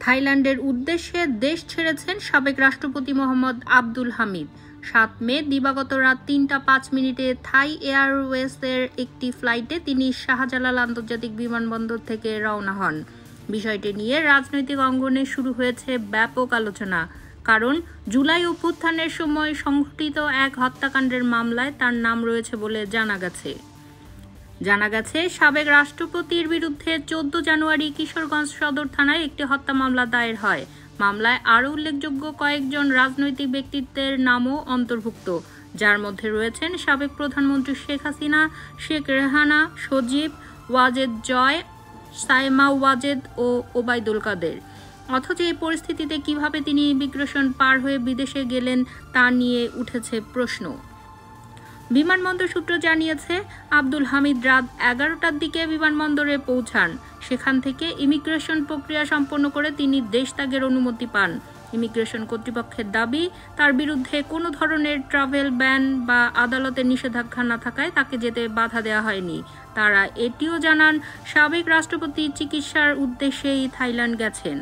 থাইল্যান্ডের উদ্দেশ্যে দেশ ছেড়েছেন সাবেক রাষ্ট্রপতি মোহাম্মদ আব্দুল হামিদ। 7 মে দিবাগত রাত 3:05 থাই এয়ারওয়েজের একটি ফ্লাইটে তিনি শাহজালাল আন্তর্জাতিক বিমানবন্দর থেকে রওনা হন। বিষয়টি নিয়ে রাজনৈতিক অঙ্গনে শুরু হয়েছে ব্যাপক আলোচনা, কারণ জুলাই অভ্যুত্থানের সময় সংঘটিত এক হত্যাকাণ্ডের মামলায় তার নাম রয়েছে বলে জানা গেছে। সাবেক রাষ্ট্রপতির বিরুদ্ধে 14 জানুয়ারি কিশোরগঞ্জ সদর থানায় একটি হত্যা মামলা দায়ের হয়। মামলায় আরও উল্লেখযোগ্য কয়েকজন রাজনৈতিক ব্যক্তিত্বের নামও অন্তর্ভুক্ত, যার মধ্যে রয়েছেন সাবেক প্রধানমন্ত্রী শেখ হাসিনা, শেখ রেহানা, সজীব ওয়াজেদ জয়, সাইমা ওয়াজেদ ও ওবায়দুল কাদের। অথচ এই পরিস্থিতিতে কিভাবে তিনি ইমিগ্রেশন পার হয়ে বিদেশে গেলেন তা নিয়ে উঠেছে প্রশ্ন। বিমানবন্দর সূত্র জানিয়েছে, আব্দুল হামিদ রাত 11টার দিকে বিমানবন্দরে পৌঁছান। সেখান থেকে ইমিগ্রেশন প্রক্রিয়া সম্পন্ন করে তিনি দেশ ত্যাগের অনুমতি পান। ইমিগ্রেশন কর্তৃপক্ষের দাবি, তার বিরুদ্ধে কোনো ধরনের ট্রাভেল ব্যান বা আদালতের নিষেধাজ্ঞা না থাকায় তাকে যেতে বাধা দেওয়া হয়নি। তারা এটিও জানান, সাবেক রাষ্ট্রপতি চিকিৎসার উদ্দেশ্যেই থাইল্যান্ড গেছেন।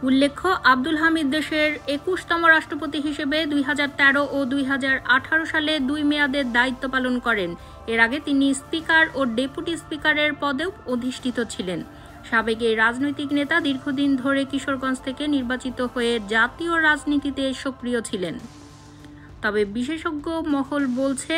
উল্লেখ্য, আব্দুল হামিদ দেশের 21তম রাষ্ট্রপতি হিসেবে 2013 ও 2018 সালে 2 মেয়াদের দায়িত্ব পালন করেন। এর আগে তিনি স্পিকার ও ডেপুটি স্পিকারের পদেও অধিষ্ঠিত ছিলেন। সাবেক এই রাজনৈতিক নেতা দীর্ঘদিন ধরে কিশোরগঞ্জ থেকে নির্বাচিত হয়ে জাতীয় রাজনীতিতে সক্রিয় ছিলেন। তবে বিশেষজ্ঞ মহল বলছে,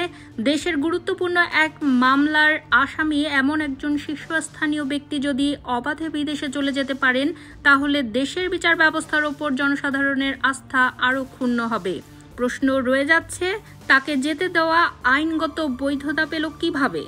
দেশের গুরুত্বপূর্ণ এক মামলার আসামি এমন একজন শীর্ষস্থানীয় ব্যক্তি যদি অবাধে বিদেশে চলে যেতে পারেন, তাহলে দেশের বিচার ব্যবস্থার ওপর জনসাধারণের আস্থা আরও ক্ষুণ্ণ হবে। প্রশ্ন রয়ে যাচ্ছে, তাকে যেতে দেওয়া আইনগত বৈধতা পেল কিভাবে?